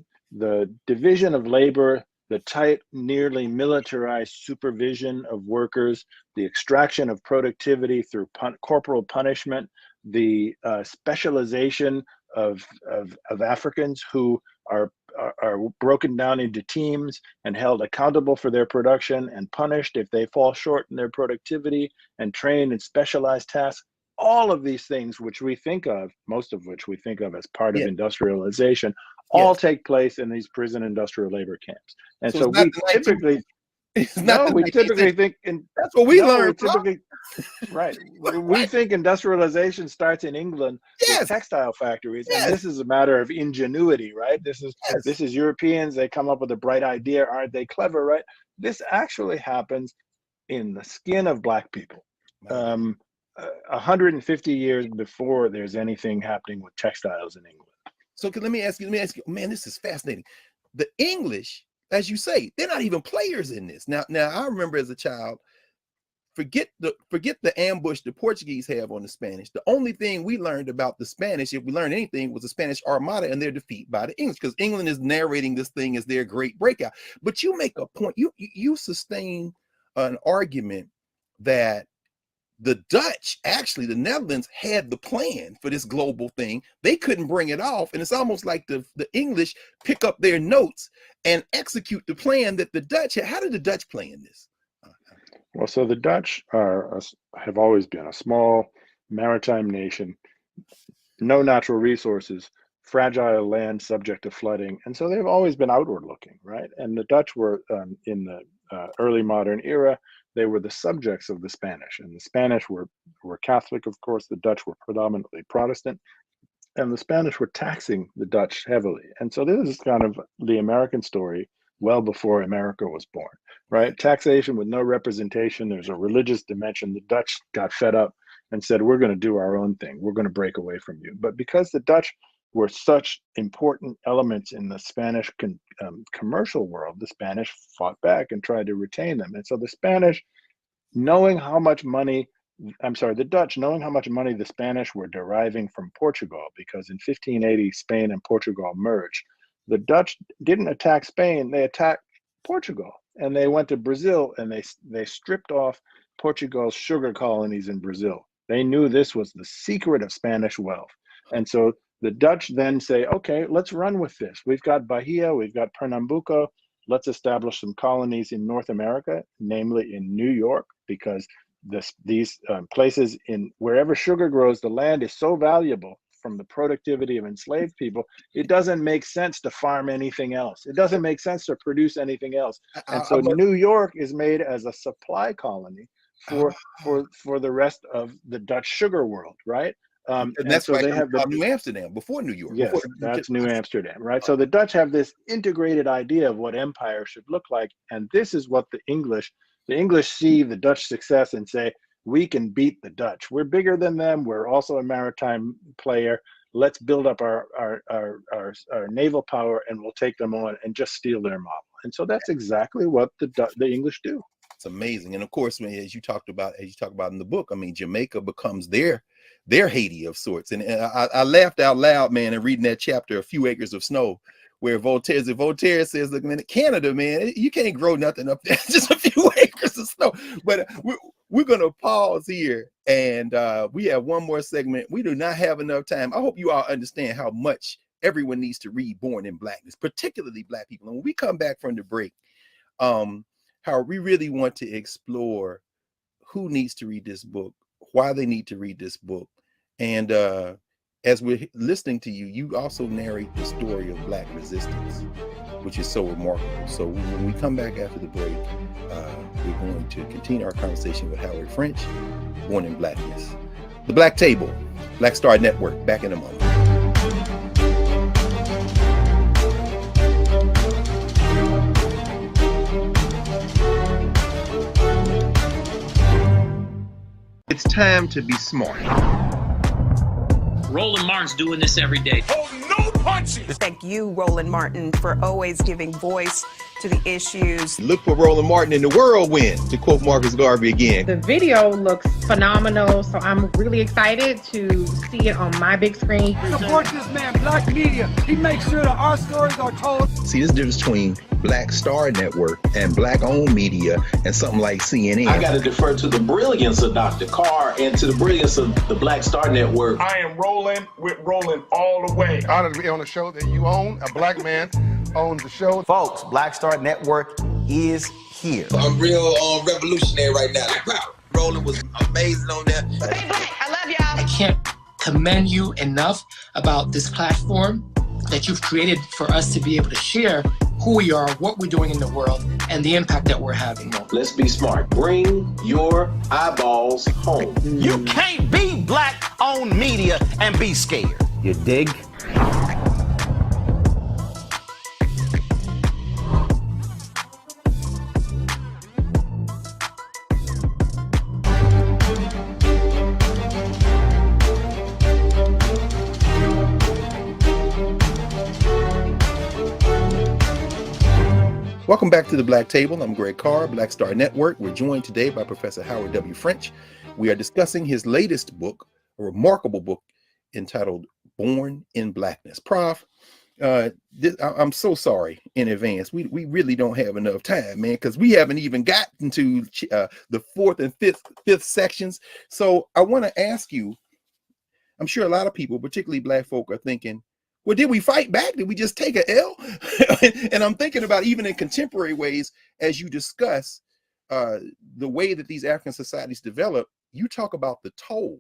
division of labor, the tight, nearly militarized supervision of workers, the extraction of productivity through corporal punishment, the specialization of Africans who are broken down into teams and held accountable for their production and punished if they fall short in their productivity, and trained in specialized tasks. All of these things, which we think of, most of which we think of as part of industrialization, all take place in these prison industrial labor camps. And so we typically think that's what we learned. Right. We think industrialization starts in England with textile factories, and this is a matter of ingenuity, right? This is Europeans. They come up with a bright idea. Aren't they clever, right? This actually happens in the skin of Black people. 150 years before there's anything happening with textiles in England. So let me ask you, man, this is fascinating. The English, as you say, they're not even players in this. Now I remember as a child, forget the ambush the Portuguese have on the Spanish. The only thing we learned about the Spanish, if we learned anything, was the Spanish Armada and their defeat by the English, because England is narrating this thing as their great breakout. But you make a point, you sustain an argument that the Dutch, actually the Netherlands, had the plan for this global thing. They couldn't bring it off, and it's almost like the English pick up their notes and execute the plan that the Dutch had. How did the Dutch play in this? Well, so the Dutch have always been a small maritime nation, no natural resources, fragile land subject to flooding, and so they've always been outward looking, right? And the Dutch were in the early modern era, they were the subjects of the Spanish, and the Spanish were Catholic, of course. The Dutch were predominantly Protestant, and the Spanish were taxing the Dutch heavily. And so this is kind of the American story well before America was born, right? Taxation with no representation. There's a religious dimension. The Dutch got fed up and said, we're going to do our own thing. We're going to break away from you. But because the Dutch were such important elements in the Spanish commercial world, the Spanish fought back and tried to retain them. And so the Spanish, knowing how much money, the Dutch, knowing how much money the Spanish were deriving from Portugal, because in 1580, Spain and Portugal merged, the Dutch didn't attack Spain, they attacked Portugal. And they went to Brazil and they stripped off Portugal's sugar colonies in Brazil. They knew this was the secret of Spanish wealth. And so the Dutch then say, okay, let's run with this. We've got Bahia, we've got Pernambuco. Let's establish some colonies in North America, namely in New York, because these places in wherever sugar grows, the land is so valuable from the productivity of enslaved people, it doesn't make sense to farm anything else. It doesn't make sense to produce anything else. And so New York is made as a supply colony for the rest of the Dutch sugar world, right? And that's why they have New Amsterdam before New York. Yes, that's New Amsterdam, right? So the Dutch have this integrated idea of what empire should look like, and this is what the English see the Dutch success and say, we can beat the Dutch. We're bigger than them. We're also a maritime player. Let's build up our naval power, and we'll take them on and just steal their model. And so that's exactly what the English do. It's amazing. And of course, as you talk about in the book, I mean, Jamaica becomes their Haiti of sorts. And I laughed out loud, man, in reading that chapter, A Few Acres of Snow, where Voltaire says, look, man, Canada, man, you can't grow nothing up there, just a few acres of snow. But we're going to pause here, and we have one more segment. We do not have enough time. I hope you all understand how much everyone needs to read Born in Blackness, particularly Black people. And when we come back from the break, how we really want to explore who needs to read this book, why they need to read this book. And as we're listening to you, you also narrate the story of Black resistance, which is so remarkable. So when we come back after the break, we're going to continue our conversation with Howard French, Born in Blackness. The Black Table Black Star Network, back in a moment. It's time to be smart. Roland Martin's doing this every day. Oh, no punches! Thank you, Roland Martin, for always giving voice to the issues. Look for Roland Martin in the whirlwind, to quote Marcus Garvey again. The video looks phenomenal, so I'm really excited to see it on my big screen. Support this man, Black Media. He makes sure that our stories are told. See, this difference between Black Star Network and Black-owned media and something like CNN. I got to defer to the brilliance of Dr. Carr and to the brilliance of the Black Star Network. I am rolling with Roland all the way. Honored to be on a show that you own. A black man owns the show. Folks, Black Star Network is here. I'm real revolutionary right now. Roland was amazing on there. Hey, Black, I love y'all. I can't commend you enough about this platform that you've created for us to be able to share who we are, what we're doing in the world, and the impact that we're having. Let's be smart. Bring your eyeballs home. You can't be Black-owned media and be scared. You dig? Welcome back to the Black Table. I'm Greg Carr, Black Star Network. We're joined today by Professor Howard W. French. We are discussing his latest book, a remarkable book entitled Born in Blackness. Prof, I'm so sorry in advance. We really don't have enough time, man, because we haven't even gotten to the fourth and fifth sections. So I want to ask you, I'm sure a lot of people, particularly Black folk, are thinking, well, did we fight back? Did we just take a L? And I'm thinking about, even in contemporary ways, as you discuss the way that these African societies develop, you talk about the toll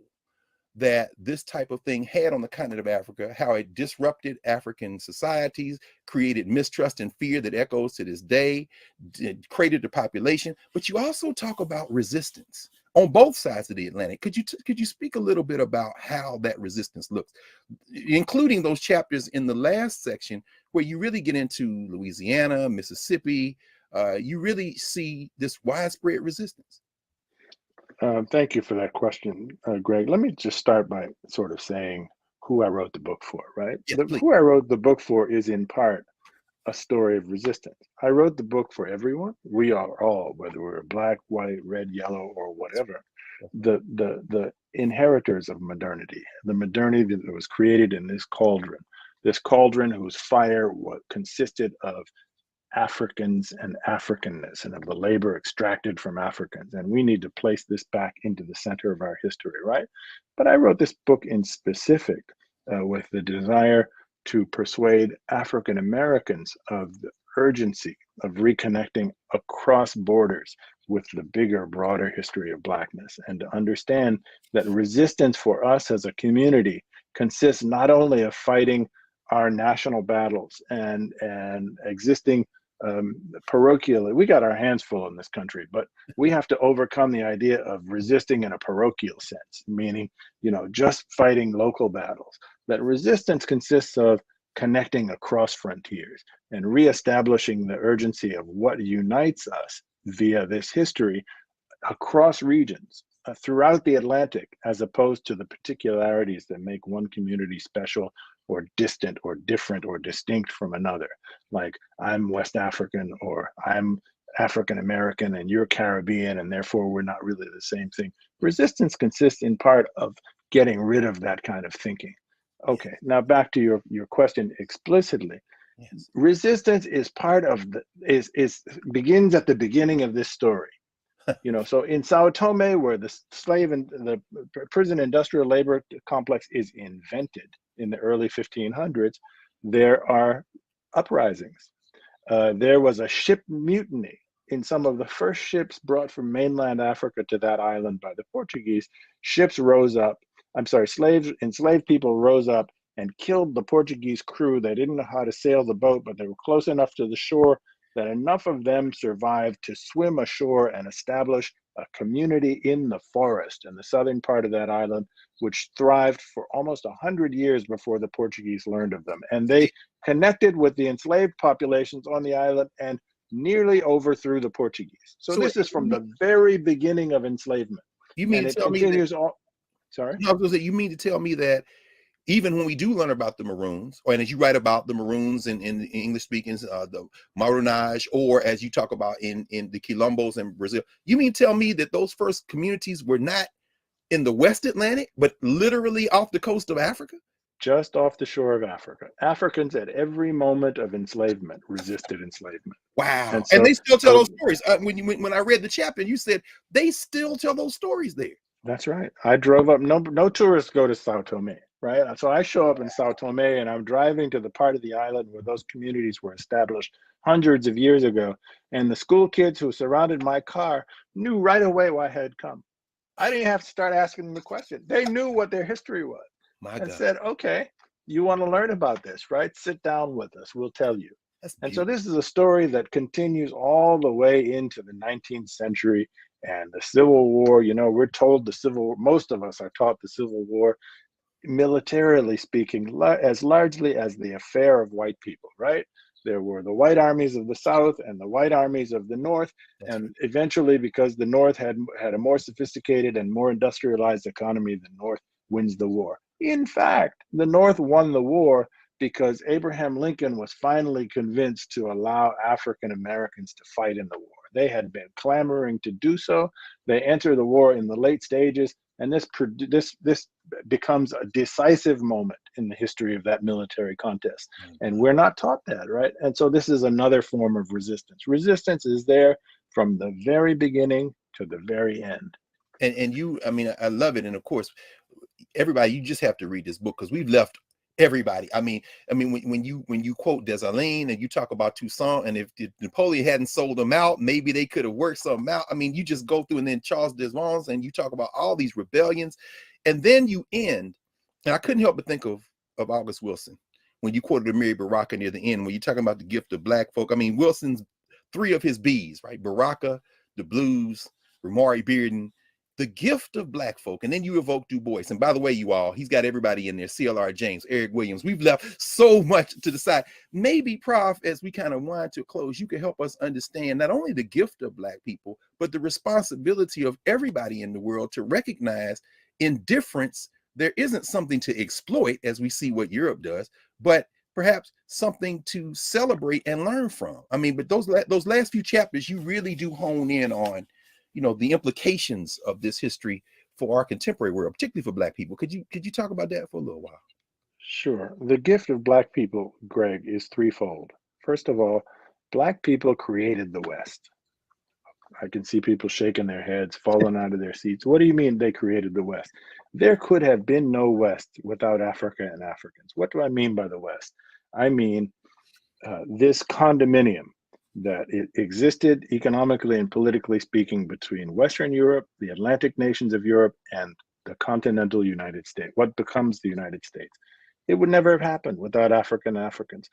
that this type of thing had on the continent of Africa, how it disrupted African societies, created mistrust and fear that echoes to this day, created the population. But you also talk about resistance on both sides of the Atlantic. Could you speak a little bit about how that resistance looks, including those chapters in the last section where you really get into Louisiana, Mississippi? You really see this widespread resistance. Thank you for that question, Greg. Let me just start by sort of saying who I wrote the book for, right? Yeah, who I wrote the book for is in part a story of resistance. I wrote the book for everyone. We are all, whether we're black, white, red, yellow, or whatever, the inheritors of modernity, the modernity that was created in this cauldron whose fire consisted of Africans and Africanness and of the labor extracted from Africans. And we need to place this back into the center of our history, right? But I wrote this book in specific with the desire to persuade African Americans of the urgency of reconnecting across borders with the bigger, broader history of Blackness, and to understand that resistance for us as a community consists not only of fighting our national battles and existing parochially. We got our hands full in this country, but we have to overcome the idea of resisting in a parochial sense, meaning, just fighting local battles. That resistance consists of connecting across frontiers and reestablishing the urgency of what unites us via this history across regions throughout the Atlantic, as opposed to the particularities that make one community special or distant or different or distinct from another. Like, I'm West African, or I'm African American and you're Caribbean, and therefore we're not really the same thing. Resistance consists in part of getting rid of that kind of thinking. Okay, now back to your question explicitly. Yes. Resistance is part of begins at the beginning of this story. So in Sao Tome, where the slave and the prison industrial labor complex is invented in the early 1500s, there are uprisings. There was a ship mutiny in some of the first ships brought from mainland Africa to that island by the Portuguese. Ships rose up. Enslaved people rose up and killed the Portuguese crew. They didn't know how to sail the boat, but they were close enough to the shore that enough of them survived to swim ashore and establish a community in the forest in the southern part of that island, which thrived for almost 100 years before the Portuguese learned of them. And they connected with the enslaved populations on the island and nearly overthrew the Portuguese. So this is from the very beginning of enslavement. You mean and to it tell continues me that, all, sorry? No, I was gonna say, you mean to tell me that even when we do learn about the Maroons, or and as you write about the Maroons in English speaking, the Modernage, or as you talk about in the Quilombos in Brazil, you mean to tell me that those first communities were not in the West Atlantic, but literally off the coast of Africa? Just off the shore of Africa. Africans at every moment of enslavement resisted enslavement. Wow. And, so, and they still tell those stories. When I read the chapter, you said they still tell those stories there. That's right. I drove up, no tourists go to Sao Tome, right? So I show up in Sao Tome and I'm driving to the part of the island where those communities were established hundreds of years ago. And the school kids who surrounded my car knew right away why I had come. I didn't have to start asking them the question. They knew what their history was. And said, okay, you want to learn about this, right? Sit down with us, we'll tell you. And so this is a story that continues all the way into the 19th century and the Civil War. You know, we're told most of us are taught the Civil War, militarily speaking, as largely as the affair of white people, right? There were the white armies of the South and the white armies of the North. And eventually, because the North had a more sophisticated and more industrialized economy, the North wins the war. In fact, the North won the war because Abraham Lincoln was finally convinced to allow African Americans to fight in the war. They had been clamoring to do so. They enter the war in the late stages, and this becomes a decisive moment in the history of that military contest. And we're not taught that, right? And so this is another form of resistance. Resistance is there from the very beginning to the very end. And you, I mean, I love it. And of course, everybody, you just have to read this book because we've left everybody. I mean, when you quote Dessalines and you talk about Toussaint, and if Napoleon hadn't sold them out, maybe they could have worked something out. I mean, you just go through, and then Charles Desmond, and you talk about all these rebellions, and then you end. And I couldn't help but think of August Wilson when you quoted Mary Baraka near the end, when you're talking about the gift of Black folk. I mean, Wilson's three of his B's, right? Baraka, the blues, Ramari Bearden, the gift of Black folk. And then you evoke Du Bois. And by the way, you all, he's got everybody in there. C.L.R. James, Eric Williams. We've left so much to the side. Maybe, Prof, as we kind of wind to a close, you can help us understand not only the gift of Black people, but the responsibility of everybody in the world to recognize in difference, there isn't something to exploit, as we see what Europe does, but perhaps something to celebrate and learn from. I mean, but those last few chapters, you really do hone in on, you know, the implications of this history for our contemporary world, particularly for Black people. Could you talk about that for a little while? Sure. The gift of Black people, Greg, is threefold. First of all, Black people created the West. I can see people shaking their heads, falling out of their seats. What do you mean they created the West? There could have been no West without Africa and Africans. What do I mean by the West? I mean this condominium that it existed economically and politically speaking between Western Europe, the Atlantic nations of Europe, and the continental United States, what becomes the United States. It would never have happened without African Africans.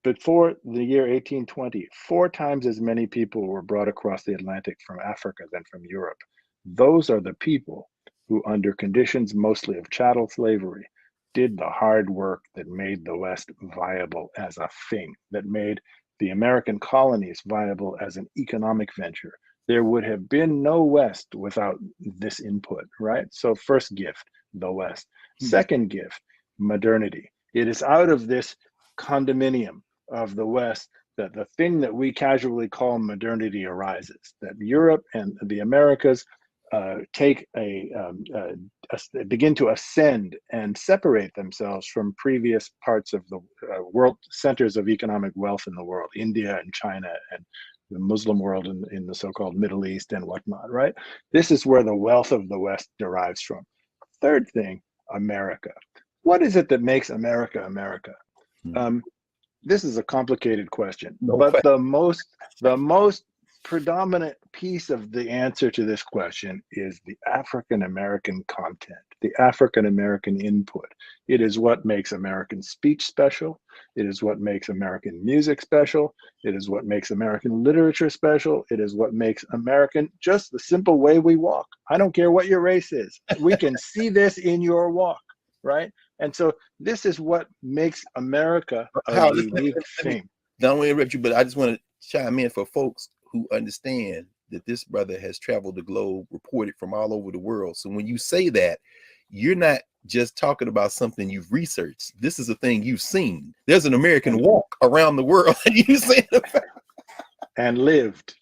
Before the year 1820, 4 times as many people were brought across the Atlantic from Africa than from Europe. Those are the people who, under conditions mostly of chattel slavery, did the hard work that made the West viable as a thing, that made the American colonies viable as an economic venture. There would have been no West without this input, right? So first gift, the West. Second gift, modernity. It is out of this condominium of the West that the thing that we casually call modernity arises, that Europe and the Americas begin to ascend and separate themselves from previous parts of the world centers of economic wealth in the world, India and China and the Muslim world in the so-called Middle East and whatnot, right? This is where the wealth of the West derives from. Third thing, America. What is it that makes America America? This is a complicated question, but the most predominant piece of the answer to this question is the African American content, the African American input. It is what makes American speech special. It is what makes American music special. It is what makes American literature special. It is what makes American just the simple way we walk. I don't care what your race is. We can see this in your walk, right? And so this is what makes America a unique thing. Don't want to interrupt you, but I just want to chime in for folks who understand that this brother has traveled the globe, reported from all over the world. So when you say that, you're not just talking about something you've researched. This is a thing you've seen. There's an American walk around the world, and you say and lived.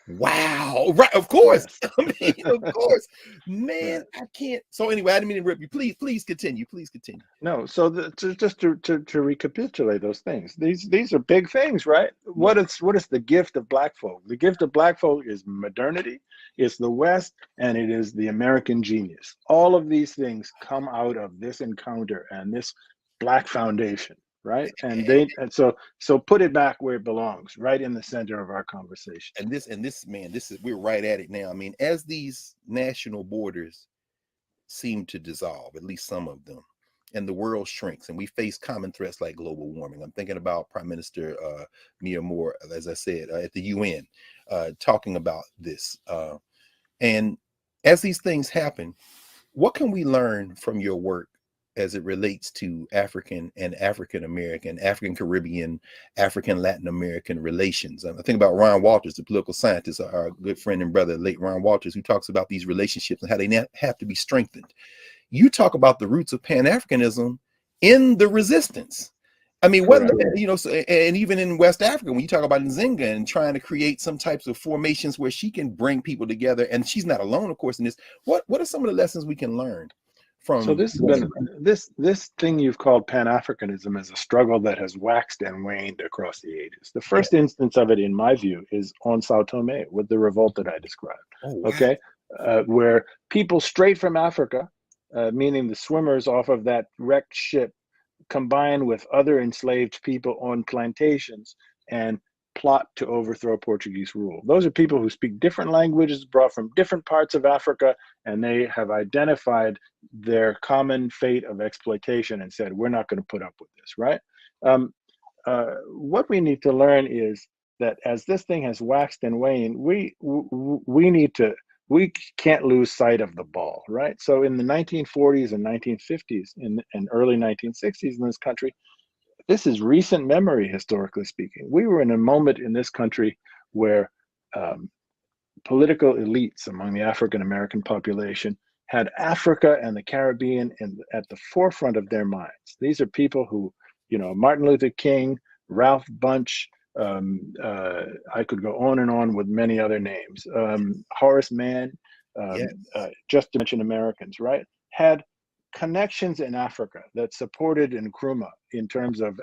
Wow, right, of course. Yes. I mean, of course, man, I can't. So anyway, I didn't mean to rip you. Please continue. Please continue. No, so just to recapitulate those things, these are big things, right? What is the gift of Black folk? The gift of Black folk is modernity, it's the West, and it is the American genius. All of these things come out of this encounter and this Black foundation. Right. And so put it back where it belongs, right in the center of our conversation. And this, man, we're right at it now. I mean, as these national borders seem to dissolve, at least some of them, and the world shrinks and we face common threats like global warming. I'm thinking about Prime Minister Mia Moore, as I said, at the UN, talking about this. And as these things happen, what can we learn from your work as it relates to African and African American, African Caribbean, African Latin American relations? I think about Ron Walters, the political scientist, our good friend and brother, late Ron Walters, who talks about these relationships and how they have to be strengthened. You talk about the roots of Pan-Africanism in the resistance. I mean, whether, you know, and even in West Africa, when you talk about Nzinga and trying to create some types of formations where she can bring people together, and she's not alone, of course, in this. What are some of the lessons we can learn? So this has been this thing you've called Pan-Africanism is a struggle that has waxed and waned across the ages. The first instance of it, in my view, is on Sao Tome with the revolt that I described. Oh, wow. Okay, where people straight from Africa, meaning the swimmers off of that wrecked ship, combine with other enslaved people on plantations and plot to overthrow Portuguese rule. Those are people who speak different languages, brought from different parts of Africa, and they have identified their common fate of exploitation and said, we're not going to put up with this, right? What we need to learn is that as this thing has waxed and waned, we can't lose sight of the ball, right? So in the 1940s and 1950s and early 1960s in this country, this is recent memory, historically speaking. We were in a moment in this country where political elites among the African American population had Africa and the Caribbean at the forefront of their minds. These are people who, you know, Martin Luther King, Ralph Bunche, I could go on and on with many other names. Horace Mann, just to mention Americans, right? Had connections in Africa that supported Nkrumah in terms of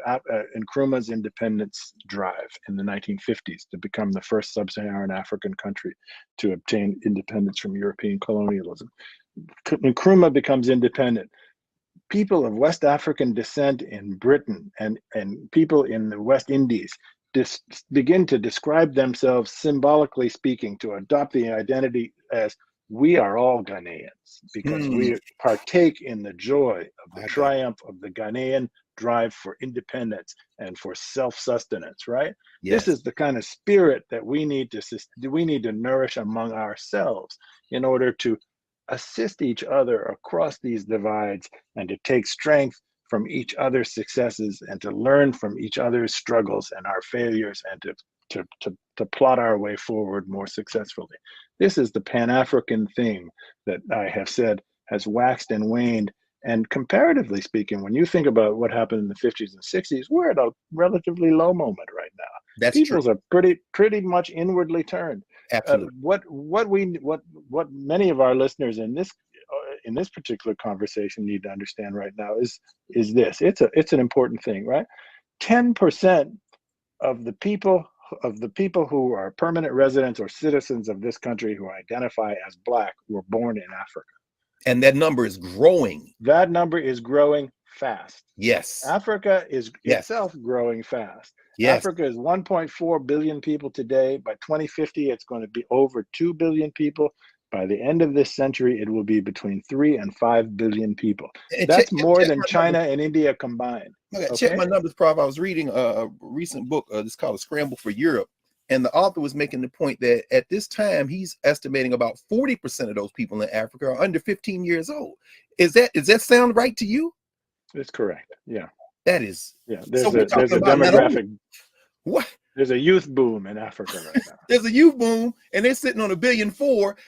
Nkrumah's independence drive in the 1950s to become the first sub-Saharan African country to obtain independence from European colonialism. Nkrumah becomes independent. People of West African descent in Britain and people in the West Indies begin to describe themselves, symbolically speaking, to adopt the identity as we are all Ghanaians because we partake in the joy of the triumph of the Ghanaian drive for independence and for self-sustenance, right? Yes. This is the kind of spirit that we need to nourish among ourselves in order to assist each other across these divides and to take strength from each other's successes and to learn from each other's struggles and our failures and to plot our way forward more successfully. This is the Pan-African thing that I have said has waxed and waned. And comparatively speaking, when you think about what happened in the 50s and 60s, we're at a relatively low moment right now. That's Peoples true. are pretty much inwardly turned. Absolutely. What many of our listeners in this particular conversation need to understand right now is this. It's an important thing, right? 10% of the people who are permanent residents or citizens of this country who identify as Black were born in Africa. And that number is growing. That number is growing fast. Yes. Africa is itself growing fast. Yes. Africa is 1.4 billion people today. By 2050, it's going to be over 2 billion people. By the end of this century, it will be between 3 and 5 billion people. That's more than China and India combined. Okay, check my numbers, Prof. I was reading a recent book. It's called A Scramble for Europe. And the author was making the point that at this time, he's estimating about 40% of those people in Africa are under 15 years old. Does that sound right to you? It's correct. Yeah. That is. Yeah. There's a demographic. What? There's a youth boom in Africa right now. There's a youth boom, and they're sitting on 1.4 billion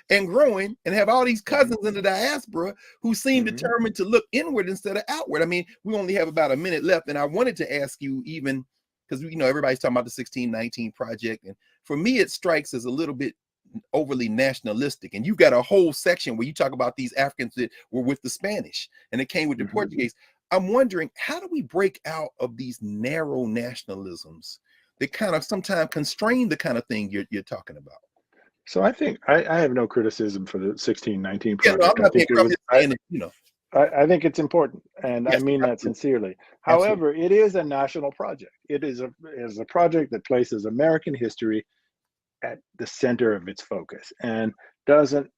and growing, and have all these cousins in the diaspora who seem determined to look inward instead of outward. I mean, we only have about a minute left, and I wanted to ask you, even because everybody's talking about the 1619 Project, and for me, it strikes as a little bit overly nationalistic. And you've got a whole section where you talk about these Africans that were with the Spanish and it came with the Portuguese. I'm wondering, how do we break out of these narrow nationalisms that kind of sometimes constrain the kind of thing you're talking about? So I think I have no criticism for the 1619 Project. Yeah, no, I'm not being I think it's important, and yes, I mean that sincerely. However, it is a national project. It is a project that places American history at the center of its focus and doesn't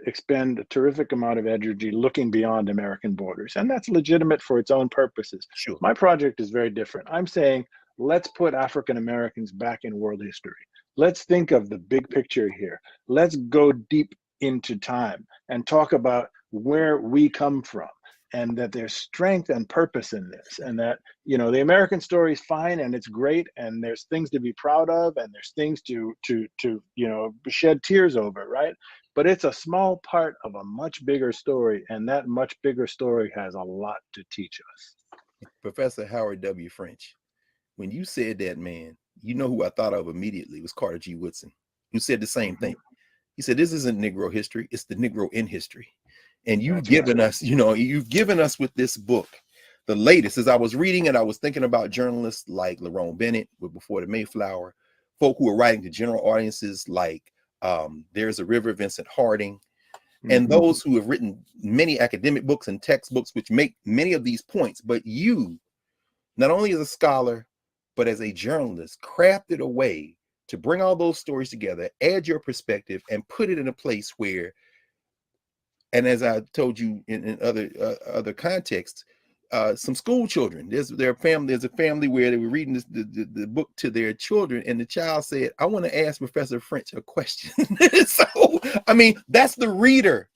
expend a terrific amount of energy looking beyond American borders. And that's legitimate for its own purposes. Sure. My project is very different. I'm saying, let's put African Americans back in world history. Let's think of the big picture here. Let's go deep into time and talk about where we come from, and that there's strength and purpose in this, and that, the American story is fine and it's great, and there's things to be proud of, and there's things to shed tears over, right? But it's a small part of a much bigger story, and that much bigger story has a lot to teach us. Professor Howard W. French, when you said that, man, who I thought of immediately was Carter G. Woodson, who said the same thing. He said, this isn't Negro history, it's the Negro in history. And you've given us, you've given us with this book, the latest. As I was reading it, I was thinking about journalists like Lerone Bennett with Before the Mayflower, folk who are writing to general audiences like There's a River, Vincent Harding, and those who have written many academic books and textbooks, which make many of these points. But you, not only as a scholar, but as a journalist, crafted a way to bring all those stories together, add your perspective, and put it in a place where, and as I told you in other contexts, some school children, there's a family where they were reading the book to their children, and the child said, I want to ask Professor French a question. So, I mean, that's the reader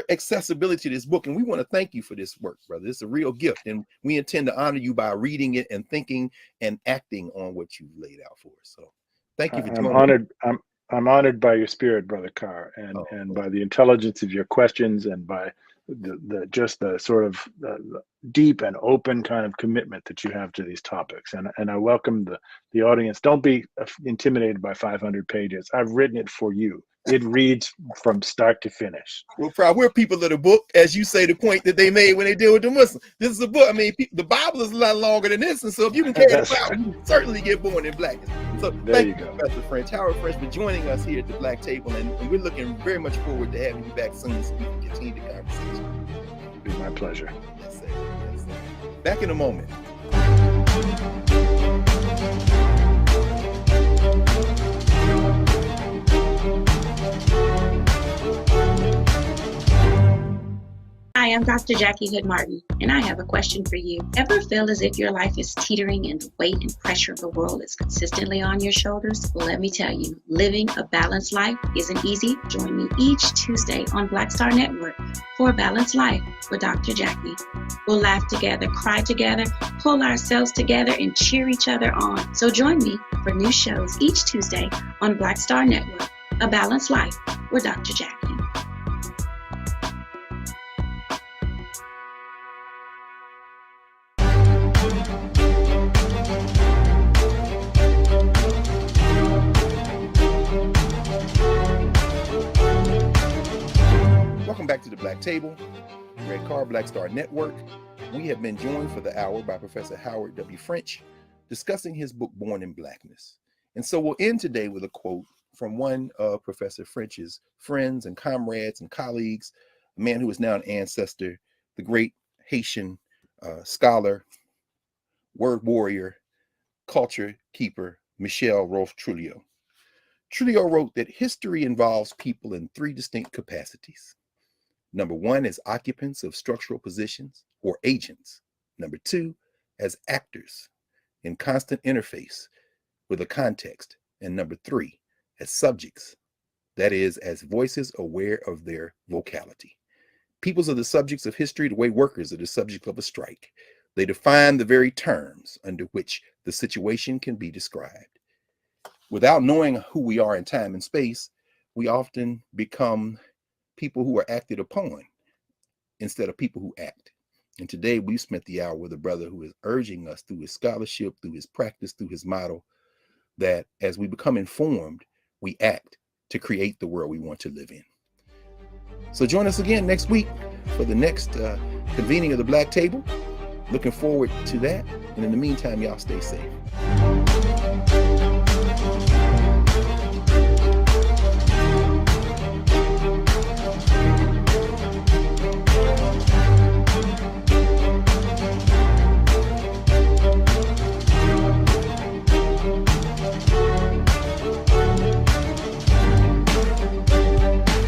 accessibility to this book. And we want to thank you for this work, brother. It's a real gift. And we intend to honor you by reading it and thinking and acting on what you've laid out for us. So thank you for joining me. I'm honored by your spirit, Brother Carr, and by the intelligence of your questions, and by the sort of deep and open kind of commitment that you have to these topics. And I welcome the audience. Don't be intimidated by 500 pages. I've written it for you. It reads from start to finish. Well, we're people of the book, as you say, the point that they made when they deal with the Muslims. This is a book. I mean, the Bible is a lot longer than this, and so if you can carry the Bible, you can certainly get born in Blackness. So thank you, Professor French, Howard French, for joining us here at the Black Table, and we're looking very much forward to having you back soon so we can continue the conversation. It'll be my pleasure. Yes, sir. Yes, sir. Back in a moment. Hi, I'm Dr. Jackie Hood Martin, and I have a question for you. Ever feel as if your life is teetering and the weight and pressure of the world is consistently on your shoulders? Well, let me tell you, living a balanced life isn't easy. Join me each Tuesday on Black Star Network for a Balanced Life with Dr. Jackie. We'll laugh together, cry together, pull ourselves together, and cheer each other on. So join me for new shows each Tuesday on Black Star Network, A Balanced Life with Dr. Jackie. Welcome back to the Black Table, Greg Carr, Black Star Network. We have been joined for the hour by Professor Howard W. French, discussing his book, Born in Blackness. And so we'll end today with a quote from one of Professor French's friends and comrades and colleagues, a man who is now an ancestor, the great Haitian scholar, word warrior, culture keeper Michelle Rolfe Trujillo. Trujillo wrote that history involves people in three distinct capacities. Number one, as occupants of structural positions or agents. Number two, as actors in constant interface with a context. And number three, as subjects, that is, as voices aware of their vocality. Peoples are the subjects of history the way workers are the subject of a strike. They define the very terms under which the situation can be described. Without knowing who we are in time and space, we often become people who are acted upon instead of people who act. And today we spent the hour with a brother who is urging us through his scholarship, through his practice, through his model, that as we become informed, we act to create the world we want to live in. So join us again next week for the next convening of the Black Table. Looking forward to that. And in the meantime, y'all stay safe.